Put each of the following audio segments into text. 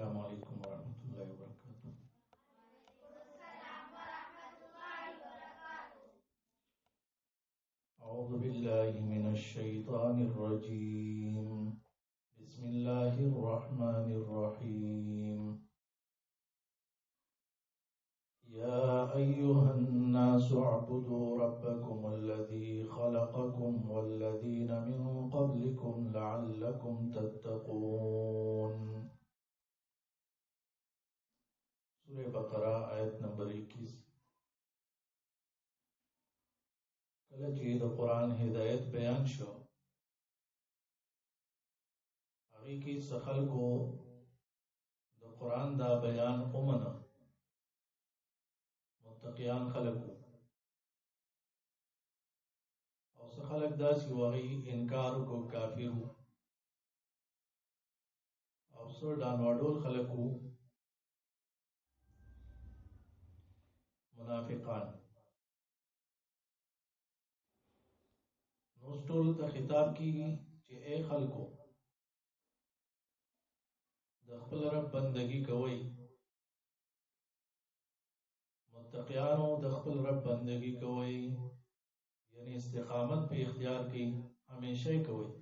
अस्सलामु अलैकुम वरहमतुल्लाहि वबरकातुह। अऊज़ु बिल्लाहि मिनश शैतानिर रजीम। बिस्मिल्लाहिर रहमानिर रहीम। या अय्युहन नासु अब्दू रब्बकुमुल्लज़ी खलक़कुम वल्लज़ीना मिन क़ब्लिकुम लअल्लकुम तत्तक़ून। सूरह बकरा आयत नंबर 21। कल जी द कुरान हिदायत बयान शो अगी की सखल को द कुरान दा बयान उमना मुत्तकियान खलकू और सखलक दासी वही इनकार को काफिरू और सो डानवाडोल खलकू मुनाफिकान नोस्टोल ता खिताब की चे ए खलको दखल रब बंदगी कवई मुत्तकियानो दखल रब बंदगी कवई यानी इस्तिकामत पे इख्तियार की हमेशा ही कवई।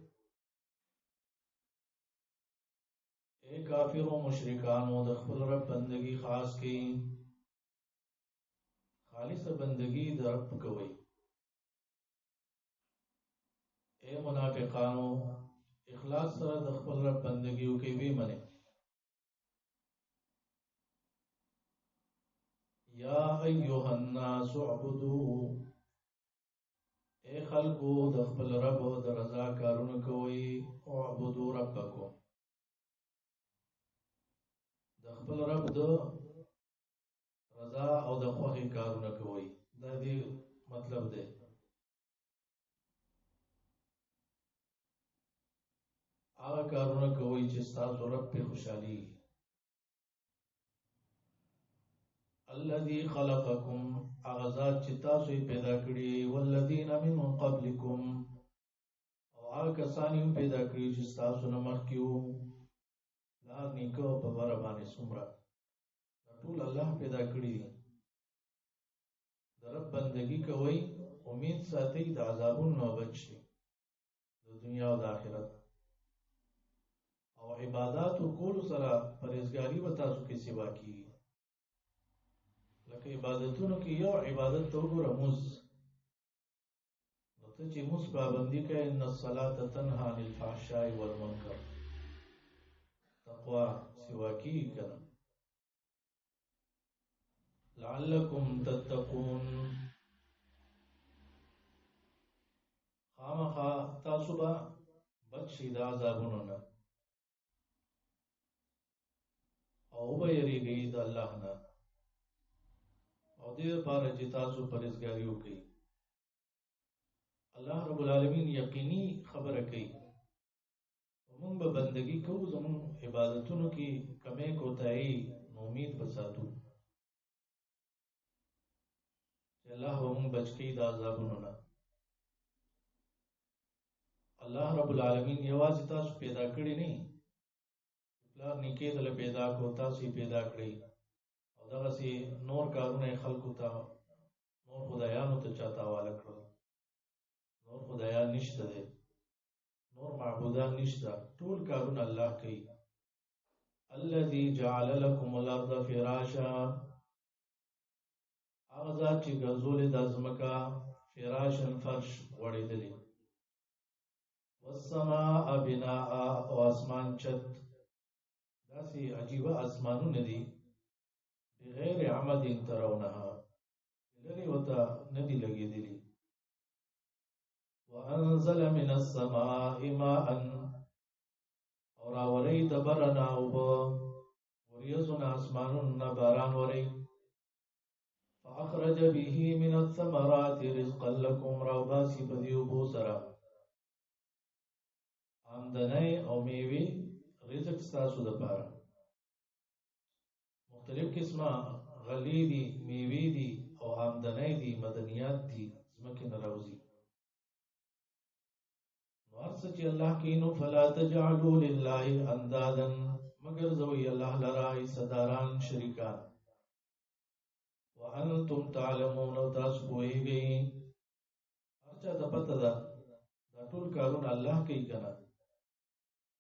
ए काफिरों मुशरिकानो दखल रब बंदगी खास की खालिस बंदगी दरब कवई। ए मुनाफिकानो इखलास सर दखल रब बंदगी के भी मने। या अय्युहन नासु अब्दू ए खलको दखल रब दरजा कारुन कोई और अब्दू रब्बको दखल रब द रजा और दखवाही कारुन कोई दादी मतलब दे आगा कारुन कोई जिस्ता रब पे खुशहाली। अल्लज़ी खलक़कुम आगाज़ात चिता से पैदा करी वल्लज़ीना मिन क़ब्लिकुम और आगा कसानी पैदा करी जिस्ता सुनमख क्यों लार निको बबर बाने सुमरा टूल अल्लाह पैदा करी दरब बंदगी कोई उम्मीद साथी द अज़ाबुन नौबत शे द दुनिया और आखिरत और इबादत कुल सरा परहेज़गारी बतासु के सिवा की लके इबादतों की यो इबादत तो गो रमूज नते ची मुस पाबंदी का इन्ना सलात तन्हा अनिल फहशाई वल मुनकर तक़वा सिवा की कर लअल्लकुम तत्तकून खामखा तासुबा बदशीदा ज़ाबुनना और उबयरी गई द अल्लाह ना और दे पार जितासु परहेज़गारियों की अल्लाह रब्बुल आलमीन यकीनी खबर कई उमंग बंदगी को जमुन इबादतों की कमे को ताई उम्मीद बसातु अल्लाह उमंग बचकी दाज़ाबुनना अल्लाह रब्बुल आलमीन यवाज तासु पैदा करी नहीं प्लार निके दल पैदा को तासु पैदा करी और दगा से नूर कारुने खलकुता नूर खुदायानो तो चाहता वाला करो नूर खुदाया निश्त दे नूर माबूदा निश्ता टूल कारुन अल्लाह कई अल्लज़ी जअल लकुमुल अर्द फिराशा आग़ाज़ ची गज़ोल दज़मका फिराशन फर्श वड़ी दली वस्समाअ बिनाअ और आसमान छत दासी अजीबा आसमानु नदी बगैर अमदिन तरौनहा लरी वता नदी लगी दिली वअंज़ल मिनस समाइ माअन और आवरई दबरना उब वरियजुन आसमानुन बारान वरई फ़अख़रज बिही मिनस समराति रिज़क़न लकुम रवबासी बदियो बोसरा आमदनाई और मेवे रिज़्क़ सासु दपारा मुख्तलिफ किस्मा गली दी मेवे दी और आमदनाई दी मदनियात दी ज़मकिन रवजी وارس چې الله کینو فلا تجعلوا لله اندادا مگر زوی الله لرا صداران شریکان وانتم تعلمون او تاسو پوهیږئ هرچا ته پته ده دا ټول کارونه الله کوي کنه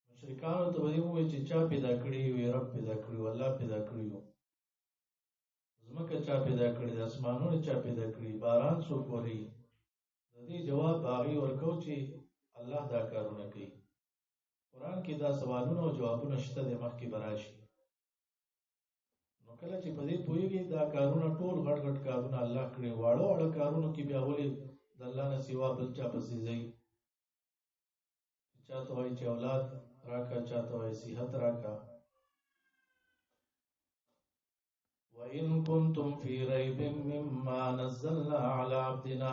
مشرکانو ته به وایي چې چا پیدا کړی وي رب پیدا کړی و الله پیدا کړی و ځمکه چا پیدا کړی د اسمانونو چا پیدا کړی باران څوک وري د دې جواب هغه ورکو چې الله دا کارونه کوي قرآن کې دا سوالونه او جوابونه شته د مخکې براشي نو کله چې په دې پوهیږي دا کارونه ټول غټ غټ کارونه الله کړی واړو اړه کارونو کې بیا ولې د الله نه سوا بل چا پسې ځي چاته وایي چې اولاد راکا چاته وایي صحت راکا وَإِن كُنتُمْ فِي رَيْبٍ مِّمَّا نَزَّلْنَا عَلَى عَبْدِنَا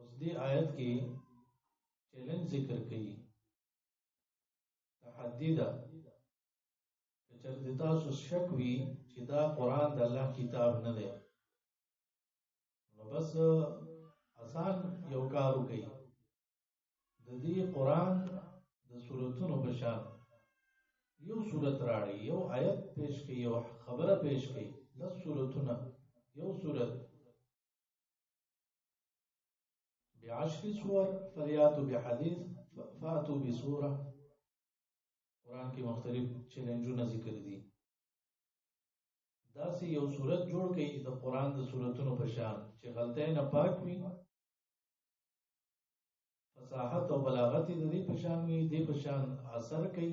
اس دی آیت کی چیلنج ذکر کئی تحدی دا کہ چرتی تاسو شک وی چې دا قرآن د الله کتاب نه دی نو بس آسان یو کارو کئی د دې قرآن د سورتونو په شان یو سورت راړي یو آیت پیش کړي یو خبره پیش کړي 10 سورتونه یو سورت بعشر سور فلیاتو بحدیث فاتو بسوره قرآن کې مختلف چیلنجونه ذکر دي داسې یو سورت جوړ کړي د قرآن د سورتونو په شان چې غلطۍ نه پاک وي فصاحت او بلاغت د دې په شان وي د په شان اثر کوي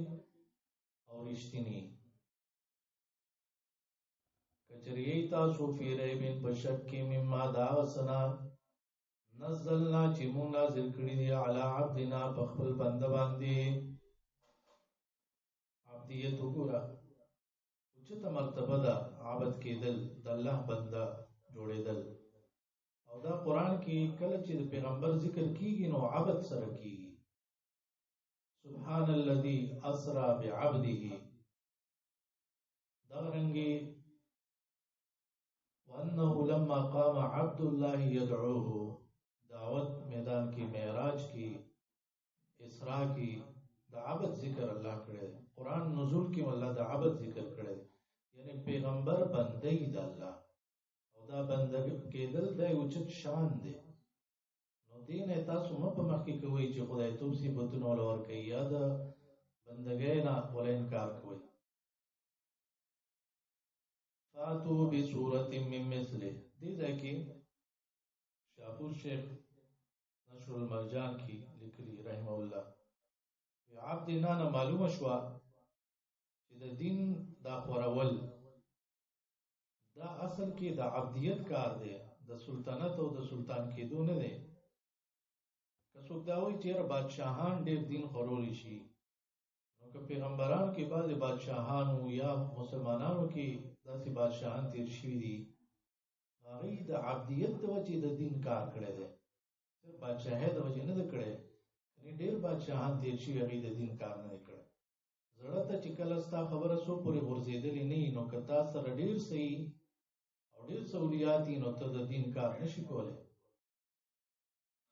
او رښتینی کچریه تاسو فی ریبین بشک کې مما دا وسنا نزلنا چې مونږ نازل کړی دی علی عبدنا په خپل بنده باندې عبدیت وګوره اوچته مرتبه ده عبادت کېدل د الله بنده جوړېدل او دا قرآن کې کله چې د پیغمبر ذکر کیږي نو عبادت سره کیږي سبحان الذي اسرا بعبده دغرنگی وانه لما قام عبد الله يدعوه دعوت میدان کی معراج کی اسراء کی دا عبد ذکر الله کړي قرآن نزول کې الله دا عبد ذکر کړي یعنی پیغمبر بندګي د الله او دا بندګي کېدل د اوچت شان دی دین تاسو په مخ کې کوي چې خدای توب صفاتونه ولور کوي یا د بندګۍ نه ول انکار کوي فاتو بصورت من مثله دې ځکه شاپور شیخ نشر المرجان کی لیکلی رحم الله وی عبدنا نه معلومه شو چې د دین دا خورول دا اصل کې د عبدیت کار دی د سلطنت او د سلطان کېدو نه دی څوک دا وایي چې بادشاہان ډېر دین خورول شي نو که پیغمبرانو کې بعض بادشاہانو یا مسلمانانو کې داسې بادشاہان تیر شوي دي هغه د عبدیت د وجې د دین کار کړی دی صرف بادشاہي د وجې نه دی کړی یعنی ډېر بادشاہان تیر شوي هغه د دین کار نه دی کړی زړه ته چې کله ستا خبره سو پورې غورځېدلې نه نو که تا سره ډېر صحیح او ډېر سہولیات نو ته د دین کار نشي کولی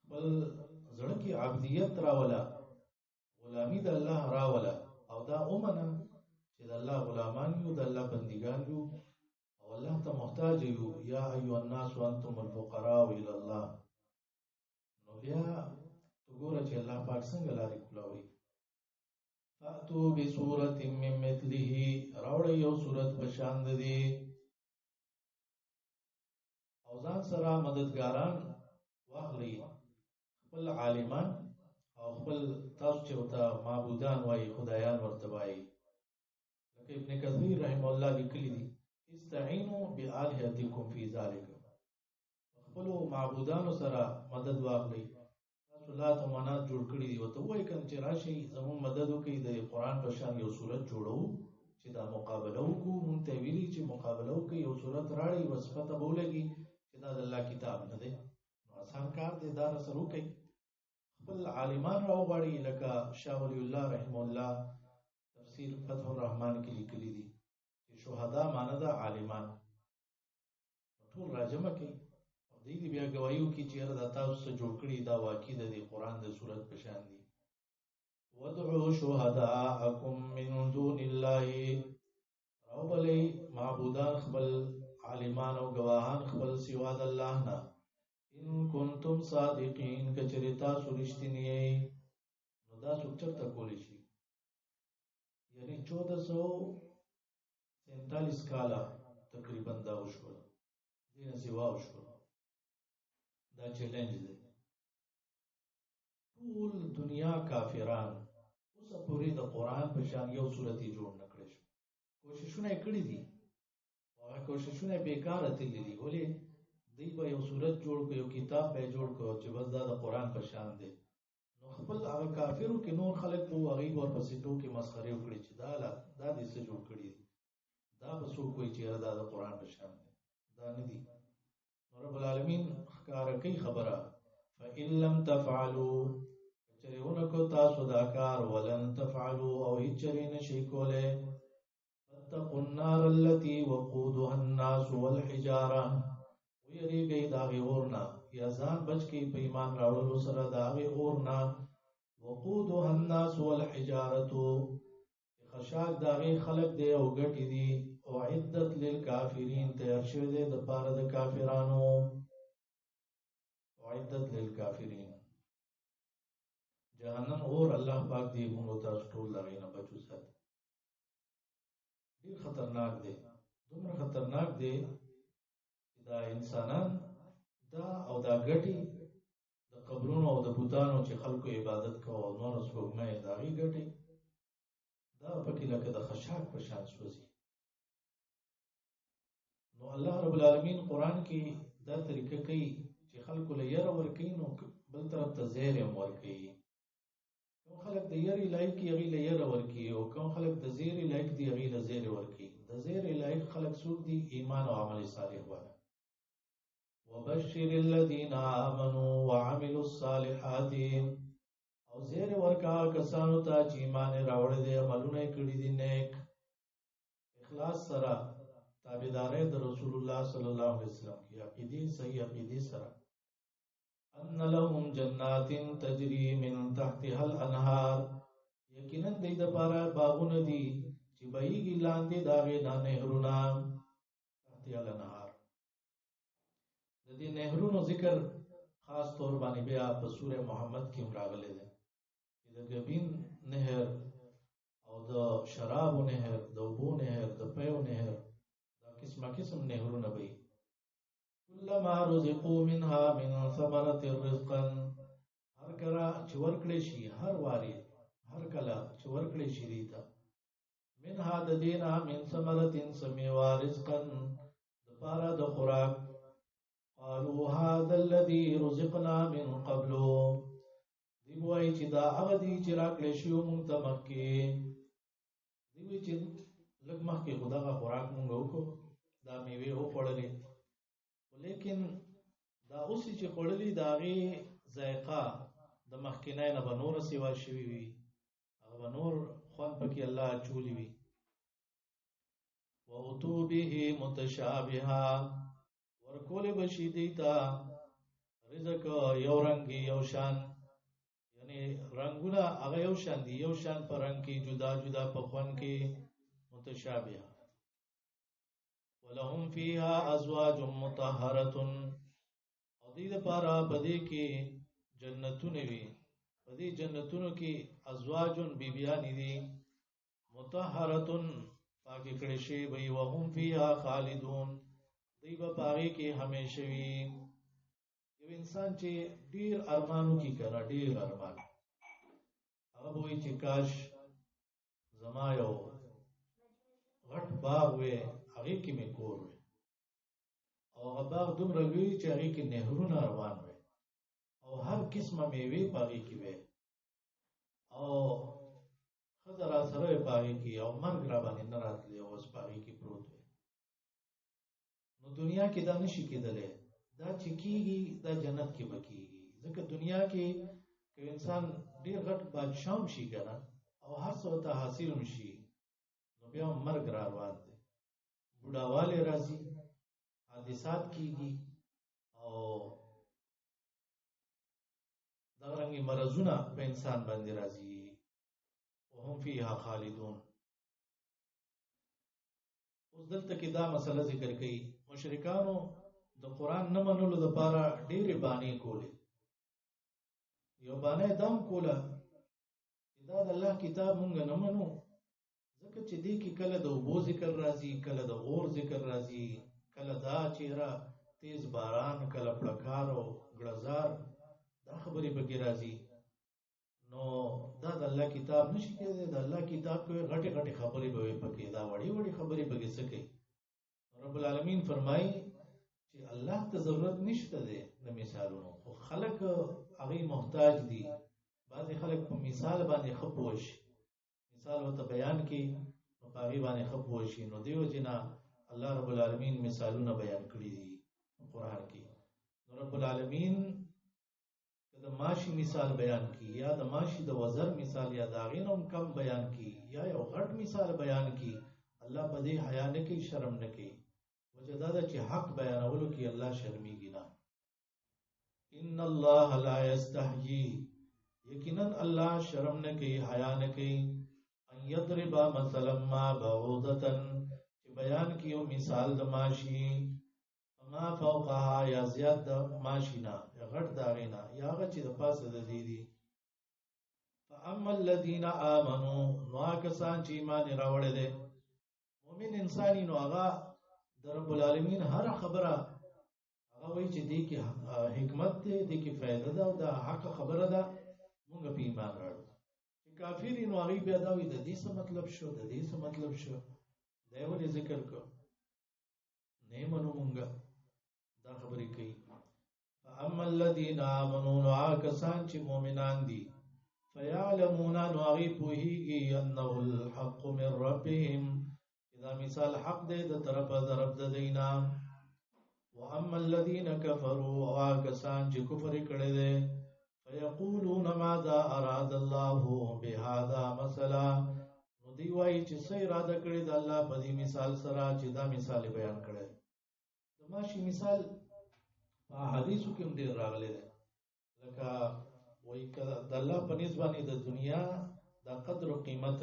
بل زړه کې عبدیت راولا غلامی د الله راولا او دا اومنه چې د الله غلامان یو د الله بندگان یو او الله ته محتاج یو یا ایها الناس وانتم الفقراء الى الله نو بیا وګوره چې الله پاک څنګه لارې کولاوي فاتو بسورة من مثله راوړی یو سورت بشان دی او ځان سره مددګاران واخلي خپل عالمان او خپل تاسو چې وتا معبودان وای خدایان ورته وای لکه ابن کثیر رحم الله لیکلی دي استعینوا بآلهتکم فی ذلک خپل معبودان سره مدد واخلي تاسو لات او منات جوړ کړی دي وته وای کوم چې راشي زموږ مدد وکړي د قرآن په شان یو سورت جوړو چې دا مقابله وکړو مونږ ته ویلي چې مقابله وکړي یو سورت راړي وسپته بولګي چې دا د الله کتاب نه دی نو آسان کار دی دا سره وکړي خپل عالمان راوغواړي لکه شاه ولی الله رحم الله تفسیر فتح الرحمن کې لیکلي دي چې شهدا معنی دا عالمان ټول راجمه کوي دې بیا گوايو کې چې دا تاسو څه جوړ کړی دا واقع د قرآن د سورۃ په شان دي. وادعوا شهداءکم من دون الله، راوبلی معبودان خپل، عالمان او گواهان خپل سوا د الله نه، ان کنتم صادقین کچری تاسو رښتینی یې. نو دا څوک چرته کولی شي؟ یعنی 1447 کاله تقریبا دا وشول، دینه سوا وشول. دا چیلنج دی. ټول دنیا کافران اوسه پورې د قرآن په شان یو صورت یې جوړ نه کړی شو. کوششونه یې کړي دي، هغه کوششونه بیکاره تللي دي. ولې؟ دوی به یو صورت جوړ کړو، یو کتاب به یې جوړ کړو چې بس دا د قرآن په شان دی. نو خپل هغه کافرو کې نور خلک وو، هغوی به ورپسې ټوکې مسخرې وکړي چې دا دې څه جوړ کړي دي، دا به څوک وایي چې دا د قرآن په شان دی. دا نه دي. رب العالمین ښکاره کوي خبره، فإن لم تفعلوا، کچرې ونکو تاسو دا کار، ولن تفعلوا، او هیڅ چرې نشئ کولی، فاتقوا النار التي وقودها الناس والحجاره، ویریږئ د هغې اور نه، یا ځان بچ کړئ په ایمان راوړلو سره د هغې اور نه، وقودها الناس والحجاره، خشاک د هغې خلک دی او ګټې دي، اعدت للکافرین، تیار شوی دی د پاره د کافرانو. اعدت للکافرین، جهنم اور الله پاک دی موږ تاسو ټول د هغې نه بچو ساتي. ډېر خطرناک دی، دومره خطرناک دی چې دا انسانان دا او دا ګټې د قبرونو او د بوتانو چې خلکو عبادت کوو او نور سپوږمۍ د هغې ګټې دا پکې لکه د خشاک په شان سوځي. نو الله رب العالمین قرآن کې دا طریقه کوي چې خلکو له یره ورکوي، نو بل طرف ته زیر هم ورکوي. کوم خلک د یرې لایق دي هغوی له یره ورکوي، او کوم خلک د زیرې لایق دي هغوی له زیرې ورکوي. د زیرې لایق خلک څوک دي؟ ایمان او عمل صالح والا. وبشر الذین آمنوا وعملوا الصالحات، او زیرې ورکا کسانو ته چې ایمان یې راوړی دی، عملونه یې کړي دي نیک، اخلاص سره، تابعدارۍ د رسول الله صلی الله علیه وسلم کی عقیدې، صحیح عقیدې سره. ان لهم جنات تجری من تحتها الانهار، یقینا دوی دپاره باغونه دي چې بهیږي لاندې د هغې نه نهرونه، تحتها الانهار. د دې نهرونو ذکر خاص طور باندې بیا په سوره محمد کې هم راغلی دی، چې د ګبین نهر او د شرابو نهر، د اوبو نهر، د پیو نهر، قسمه قسم نهرونه به کلما رزقوا منها من ثمرة رزقا، هر کله چې ورکړی شي، هر واري، هر کله چې ورکړی شي دوی ته، منها د دې نه، من ثمرة سمیوا، رزقا د پاره د خوراک، قالوا هذا الذي رزقنا من قبل، دوی وایي چې دا هغه دی چې راکړی شوي موږ ته مخکې. دوی وایي چې لږ مخکې خو دغه خوراک موږ وکړو، دا میوې وخوړلې، لیکن دا اوس چې خوړلې د هغې ذایقه د مخکینی نه به نوره سیوا شوي وي، هغه به نور خوند پکې الله اچولی وي. واتو به متشابها، ورکولی به شي دوی ته رزق یو رنګ یو شان، یعنی رنګونه هغه یو شان دي، یو شان په رنګ کې، جدا جدا په خوند کې، متشابهه. ولهم فيها ازواج مطهره، او دې لپاره په دې کې جنتونه وي، په دې جنتونو کې ازواج بیبیان دي، مطهره پاکې کړې شوي وي، وهم فيها خالدون، دوی به په هغې کې همیشه وي. یو انسان چې ډېر ارمانو کې کنه، ډېر ارمان، هغه به وایي چې کاش زما یو غټ باغ وی، هغې کې مې کور وی، او هغه باغ دومره لوی چې هغې کې نهرونه روان وی، او هر قسمه میوې په هغې کې وی، او ښځه را سره وی په هغې کې، او مرګ را باندې نه راتلی، او اوس په هغې کې پروت وی. نو دنیا کې دا نشي کېدلی، دا چې کېږي دا جنت کې به کېږي. ځکه دنیا کې که انسان ډېر غټ بادشاه هم شي که نه، او هر څه ورته حاصل هم شي، نو بیا هم مرګ را روان دی، بوډاوالی راځي، حادثات کېږي، او دغه رنګي مرزونه په انسان باندې راځي وهم فيها خالدون. اوس دلته کې دا مسله ذکر کړي مشرکانو د قران نه منلو لپاره ډېرې بانې کولې. یو باندې دام کوله دا د الله کتاب مونږ نه منو ځکه چې دې کې کله د اوبو ذکر راځي، کله د اور ذکر راځي، کله دا چیرې تیز باران، کله پړکار او ګړزار، دا خبرې پکې راځي. نو دا د الله کتاب نشي کېدای. د الله کتاب کې غټي غټي خبرې به پکې، دا وړي وړي خبرې پکې څه کوي. رب العالمین فرمایي چې الله ته ضرورت نشته دی د مثالونو، خو خلک هغه محتاج دي. بعضې خلک په مثال باندې ښه پوه شي، مثال ورته بیان کړي نو په هغې باندې ښه پوه شي. نو دې وجې نه الله رب العالمین مثالونه بیان کړي دي قرآن کې. نو رب العالمین که د ماشي مثال بیان کړي یا د ماشي د وزر مثال یا د هغې نه هم کم بیان کړي یا یو غټ مثال بیان کړي، الله په دې حیا نه کوي، شرم نه کوي. وجه دا ده چې حق بیانولو کې الله شرمیږي نه. ان الله لا یستحیی، یقینا الله شرم نه کوي، حیا نه کوي. ان یضرب مثلا ما بعوضة، چې بیان کیو مثال د ماشي، ما فوقها یا زیات د ماشي نه، غټ د هغې نه، یا هغه چې د پاسه د دې دي. فاما الذین آمنوا، نو هغه کسان چې ایمان یې راوړی دی، مؤمن انسان نو هغه د رب العالمین هر خبره هغه وایي چې دې کې حکمت دی، دې کې فایده ده او دا حق خبره ده، مونږ په ایمان راړو. چې کافر نو هغوی بیا دا وایي د دې څه مطلب شو، د دې څه مطلب شو، دا یې ولې ذکر کړو، نه یې منو مونږ، دا خبرې کوي. فاما الذین آمنوا، نو هغه کسان چې مؤمنان دي، فیعلمون، نو هغوی پوهېږي انه الحق من ربهم، دا مثال حق دی د طرفه د رب د دوی نه. واما الذین کفروا، او هغه کسان چې کفر یې کړی دی، فیقولون ماذا اراد الله بهذا مثلا، نو دوی وایي چې څه اراده کړې د الله په دې مثال سره چې دا مثال بیان کړی. د ماشي مثال په احادیثو کې هم ډېر راغلی دی، لکه وایي که د الله په نیز باندې د دنیا د قدر و قیمت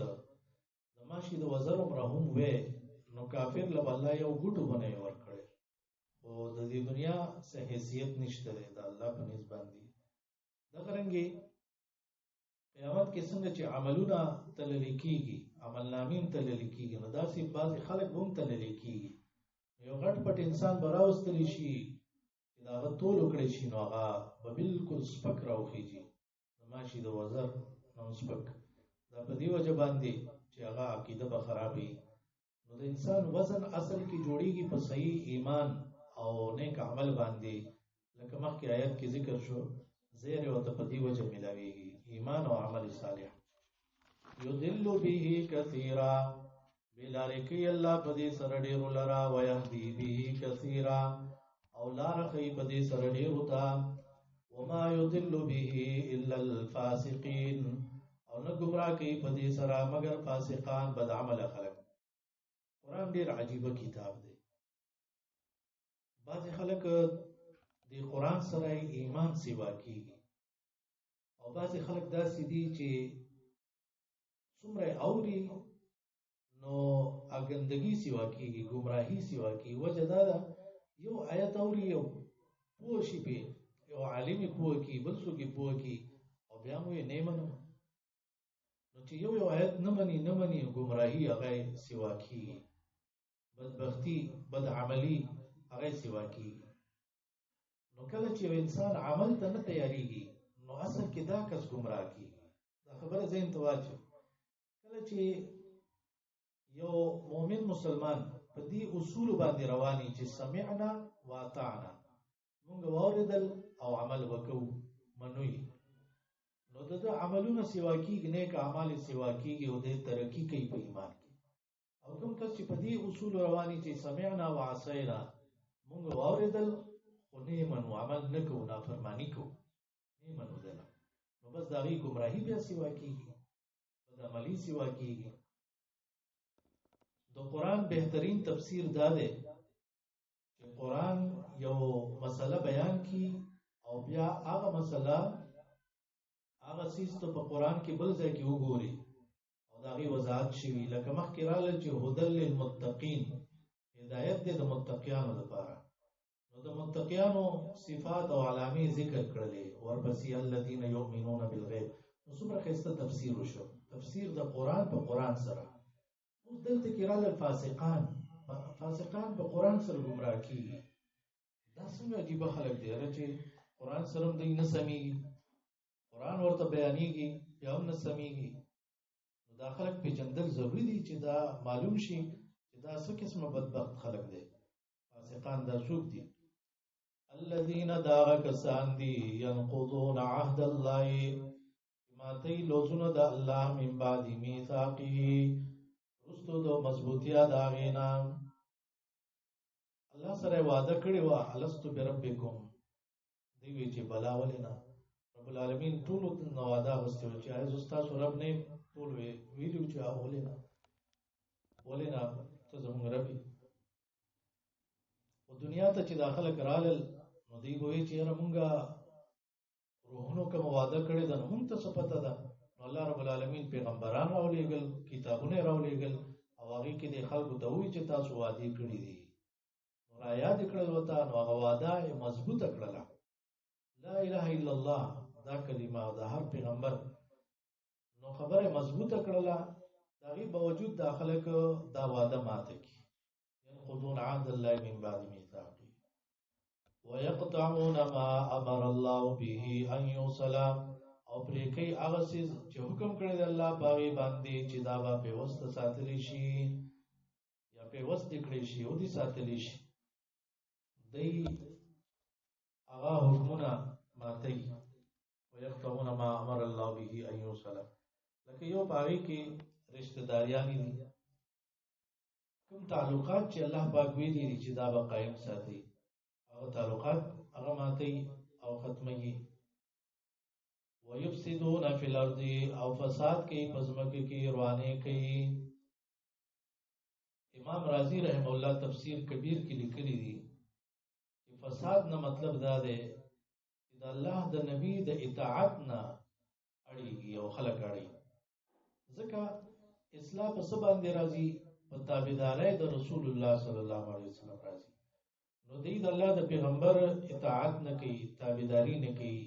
د ماشي د وزر عمره هم وی، نو کافر له به الله یو ګوټو به نه یې ورکړی، خو د دې دنیا څه حیثیت نشته دی د الله په نیز باندې. دغه رنګې قیامت کې څنګه چې عملونه تللی کېږي، عملنامې هم تللی کېږي، نو داسې بعضې خلک به هم تللی کېږي. یو غټ پټ انسان به راوستلی شي چې د هغه تول وکړی شي، نو هغه به بالکل سپک راوخیږي، د ماشي د وزر نه سپک. دا په دې وجه باندې چې هغه عقیده به خرابوي. نو د انسان وزن اصل کې جوړیږي په صحیح ایمان او نیک عمل باندې، لکه مخکې آیت کې ذکر شو، زیر ورته په دې وجه ملاویږي، ایمان او عمل صالح. یضل به کثیرا، بلارې کوي الله په دې سره ډېرو لره، ویهدي به کثیرا، او لاره ښیي په دې سره ډېرو ته. وما یضل به الا الفاسقین، او نه ګمراه کوي په دې سره مگر فاسقان، بد عمله خلک. قرآن ډېر عجیبه کتاب دی. بعضې خلک د قرآن سره ایمان سیوا کېږي، او بعضې خلک داسې دي چې څومره اوري نو اګندګي سیوا کېږي، ګمراهي سیوا کېږي. وجه دا ده یو آیت اوري، یو پوه شي پې، یو عالم یې پوه کړي، بل څوک یې پوه کړي، او بیا مو یې نه منم. نو چې یو آیت نه مني ګمراهي هغه سیوا کېږي، بدبختي بد عملي هغه سیوا کېږي. نو کله چې یو انسان عمل ته نه تیاریږي، نو اصل کې دا کس ګمراه کېږي. دا خبره ذهن ته واچوه. کله چې یو مؤمن مسلمان په دې اصولو باندې رواني چې سمعنا واطعنا، مونږ واورېدل او عمل وکړو، منوي، نو د عملونه سیوا کېږي، نیک اعمال سیوا کېږي، او د ترقي کوي په ایمان کې. او کوم کس چې په دې اصولو رواني چې سمعنا وعصینا، مونږ واورېدل خو نه یې منو، عمل نه کوو، نافرماني کوو، نه یې منو دله، نو بس د هغې ګمراهي بیا سیوا کېږي، بد عملي سیوا کېږي. د قرآن بهترین تفسیر دا دی چې قرآن یو مسله بیان کی او بیا هغه مسله هغه سیس ته په قران کې بل ځای کې وګوري او دا غي وضاحت شوی لکه مخکې رااله چې هدل للمتقین هدایت دې د متقینانو لپاره نو د متقینانو صفات او علامې ذکر کړلې ورپسې الذين يؤمنون بالغیب نو څومره خسته تفسیر وشو تفسیر د قران په قران سره اوس دلته کې رااله فاسقان په قران سره گمراه کیږي دا څنګه عجیب خلک دي چې قران سره دوی نه سميږي قران ورته بیانېږي یا هم نه سميږي نو دا خلک په جندل ضروری دي چې دا معلوم شي چې دا څه قسمه بدبخت خلک دي فاسقان دا څوک دي الذين داغ کسان دي ينقضون عهد الله ما تی لوزونه د الله من بعد میثاقه رستو دو مضبوطیا دا غینا الله سره وعده کړی و الستو بربکم دی وی چې بلا ولینا رب العالمین ټول نو وعده واستو چې ایز استاد رب نه ټول ویلو چې ولینا ته زموږ ربي او دنیا ته چې داخله کرال نو دی وی چې رمونګه روحونو کوم وعده کړی دا هم ته څه پته ده نو الله رب العالمین پیغمبران راولېګل کتابونه راولېګل او هغه کې د خلکو ته وی چې تاسو وعده کړی دي نو را یاد کړل وته نو هغه وعده مضبوطه کړل لا اله الا الله دا کلمه د هر پیغمبر نو خبره مضبوطه کړل دا غي باوجود داخله کو دا وعده ماته کی ينقضون عهد الله من بعد ميثاقه ويقطعون ما امر الله به ان يوصل او پرې کوي هغه چې حکم کړی دی الله باغی باندې چې دا به وسط ساتل شي یا په وسط کړی شي او دي ساتل شي دی هغه حکمونه ماتي ويقطعون ما امر الله به ان يوصل لکه یو باغی کې رشتہ داریان دي کوم تعلقات چې الله پاک ویلي دي چې دا به قائم ساتي او تعلقات هغه ماتي او ختمي ويفسدون في الارض او فساد کوي پزمکه کې روانه کوي امام رازی رحم الله تفسیر کبیر کې لیکلي دي چې فساد نه مطلب دا دی چې د الله د نبی د اطاعت نه اړيږي او خلک اړي ځکه اسلام په سبا باندې راځي په تابعداري د رسول الله صلی الله علیه وسلم راځي نو دې د الله د پیغمبر اطاعت نه کوي تابعداري نه کوي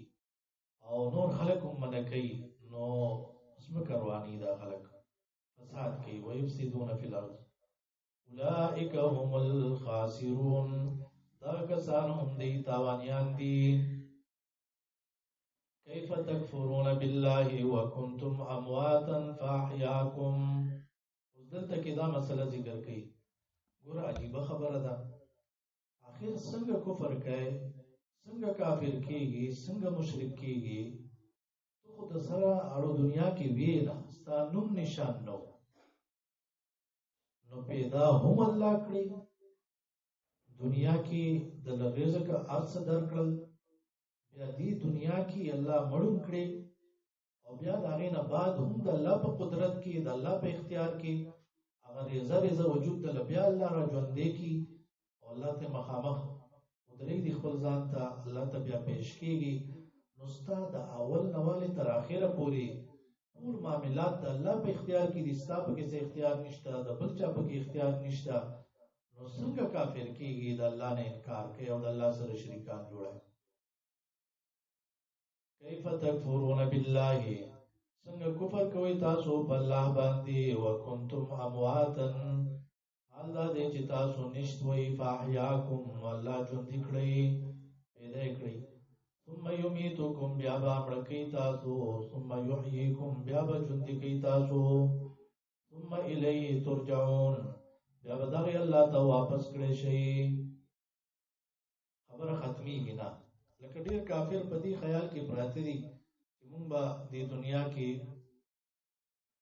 او نور خلق هم نه کوي نو اسمه کروانی دا خلق فساد کوي ويفسدون في الارض اولئک هم الخاسرون دا کسان هم دي تاوانيان دي كيف تكفرون بالله وكنتم امواتا فاحياكم دلته کې دا مسله ذکر کړي ګور عجیب خبره ده اخر څنګه کفر کوي څنګه کافر کیږي څنګه مشرک کیږي تو خود سره اړو دنیا کې وینا ستانوم نشان نو پیدا هم الله کړی دنیا کې د رزق ارث درکړل بیا دې دنیا کې الله مړون کړی او بیا دا غینه بعد هم د الله په قدرت کې د الله په اختیار کې هغه رزق وجود د بیا الله را ژوندې کی او الله ته مخامخ درې د خپل ځان ته الله ته بیا پېښ کیږي نو ستاسو د اول نواله تر اخره پوري ټول معاملات د الله په اختیار کې دي ستاسو په کې اختیار نشته د بل چا په کې اختیار نشته نو څنګه کافر کیږي د الله نه انکار کوي او د الله سره شریکان جوړي کیف تکفرون بالله څنګه کفر کوي تاسو په الله باندې وکنتم امواتا الله دې چې تاسو نشوي فاحیاکم والله ژوند کړی پیدا کړی ثم یمیتکم بیا به مړکی تاسو ثم یحییکم بیا به ژوند کوي تاسو ثم الیه ترجعون بیا به دغه الله ته واپس کړی شي خبره ختمیږي نه لکه ډیر کافر په دې خیال کې پراته دي چې مونږ به د دنیا کې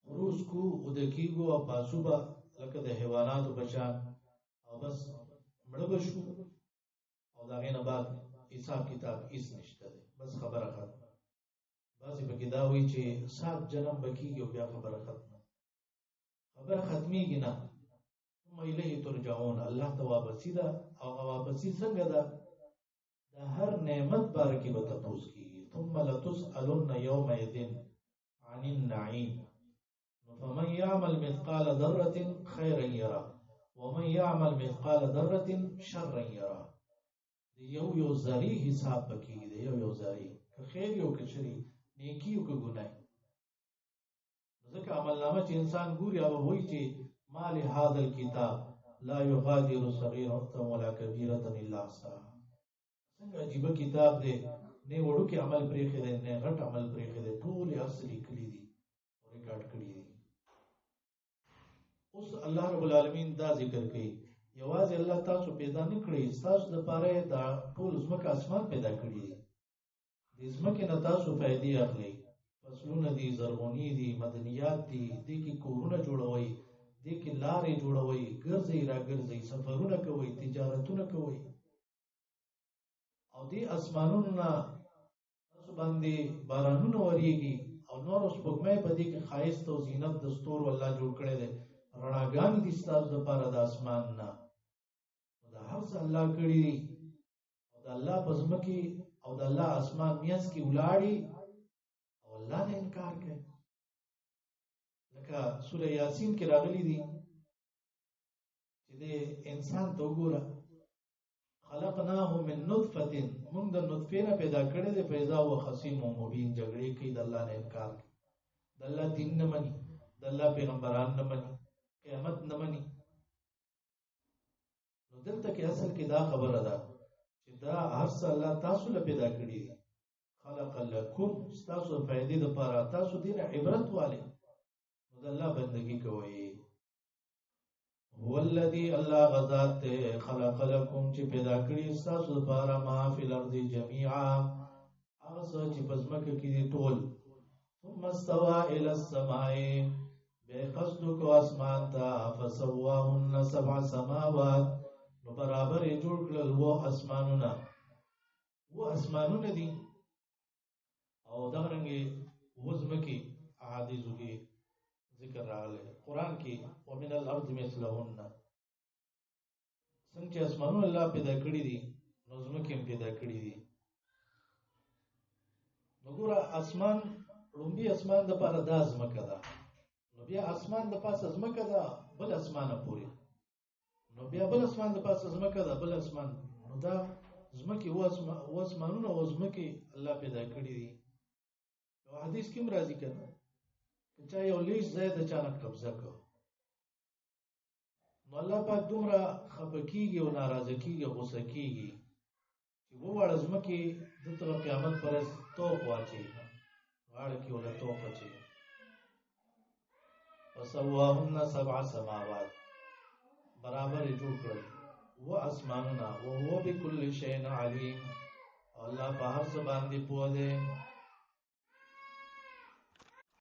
خروج کو او د کیګو او پاسوبه لکه د حیواناتو بچان او بس مړ بشو او دا غینه بعد حساب کتاب هیڅ نشته بس خبره ختمه بعضی په کې دا وایي چې 7 جنم بکیږي بیا خبره ختمه خبره ختمیږي نه ثم الیه ترجعون الله ته واپسی ده او واپسی څنګه ده د هر نعمت باره کې به تپوس کیږي. ثم لتسألن يومئذ عن النعيم. فمن يعمل مثقال ذرة خيرا يره ومن يعمل مثقال ذرة شرا يره. یو ذری حساب پکې دی، یو ذری که خیر یو که شری، نیکی یو که ګناه. ځکه عمل نامه چې انسان ګوري او وایي چې ما لهذا الكتاب لا يغادر صغيرة ولا كبيرة الا احصاها. څنګه عجیب کتاب دی، نه وړو کې عمل پرېښی دی نه غټ عمل پرېښی دی، ټول یې اصلي کړي دي او ریکارډ کړي دي. اوس الله رب العالمین دا ذکر کوي یوازې الله تاسو پیدا نه کړی، تاسو د پاره دا ټول ځمکه اسمان پیدا کړی دي. د ځمکې نه تاسو فائدې اخلئ، فصلونه دي، زرغونی دي، مدنیات دي، دې کې کورونه جوړوي، دې کې لارې جوړوي، ګرځئ را ګرځئ، سفرونه کوئ، تجارتونه کوئ. او دې اسمانونو نه تاسو باندې بارانونه وریږي او نور سپوږمۍ په دې کې ښایست او زینت د ستورو الله جوړ کړی دی. رڼاګانې دي ستاسو دپاره د اسمان نه. دا هر څه الله کړي دي او د الله په ځمکې او د الله اسمان میانځ کې ولاړې او الله نه انکار کوي. لکه سوره یاسین کې راغلي دي چې د انسان ته وګوره، خلقناه من نطفة، موږ د نطفې نه پیدا کړی دی، فاذا هو خصیم مبین. جګړې کوي، د الله نه انکار کوي، د الله دین نه مني، د الله پیغمبران نه مني، قیامت نه مني. نو دلته کې اصل کې دا خبره ده چې دا هر څه الله تاسو له پیدا کړی دي. خلق لکم، ستاسو د فائدې دپاره، تاسو دې نه عبرت والئ، نو د الله بندګي کوئ. هو الذي الله غذات ته خلق لكم چې پیدا کړی ستاسو دپاره ما فی الارض جميعا، هغه څه چې په ځمکه کې دي ټول. ثم استوى الى السماء، بے قصد کو اسمان تا، فسواهن 7 سماوات، نو برابر یې جوړ کړل و اسمانونه. و اسمانونه دي او دغرنګې و ځمکې. احادیثو کې ذکر راغلی، قرآن کې ومن الارض مثلهن. څنګه چې اسمانونه الله پیدا کړي دي نو ځمکې هم پیدا کړي دي. نو ګوره اسمان، لومبي اسمان دپاره دا ځمکه ده، نو بیا اسمان د پاسه ځمکه ده بل اسمانه پورې، نو بیا بل اسمان د پاسه ځمکه ده بل اسمان. نو دا ځمکې و اسمانونه و ځمکې الله پیدا کړي دي. یو حدیث کې هم راځي که نه، که چا یو لیش ځای د چا نه قبضه کړ، نو الله پاک دومره خفه کېږي او ناراضه کېږي، غوسه کېږي چې وواړه ځمکې دلته به قیامت پر ورځ توپ واچوي، غاړه کې وله توپ اچوي. فسواهن 7 سماوات، برابر یې جوړ کړل و اسمانونه. وهو بكل شيء عليم، الله په هر څه باندې پوه دی.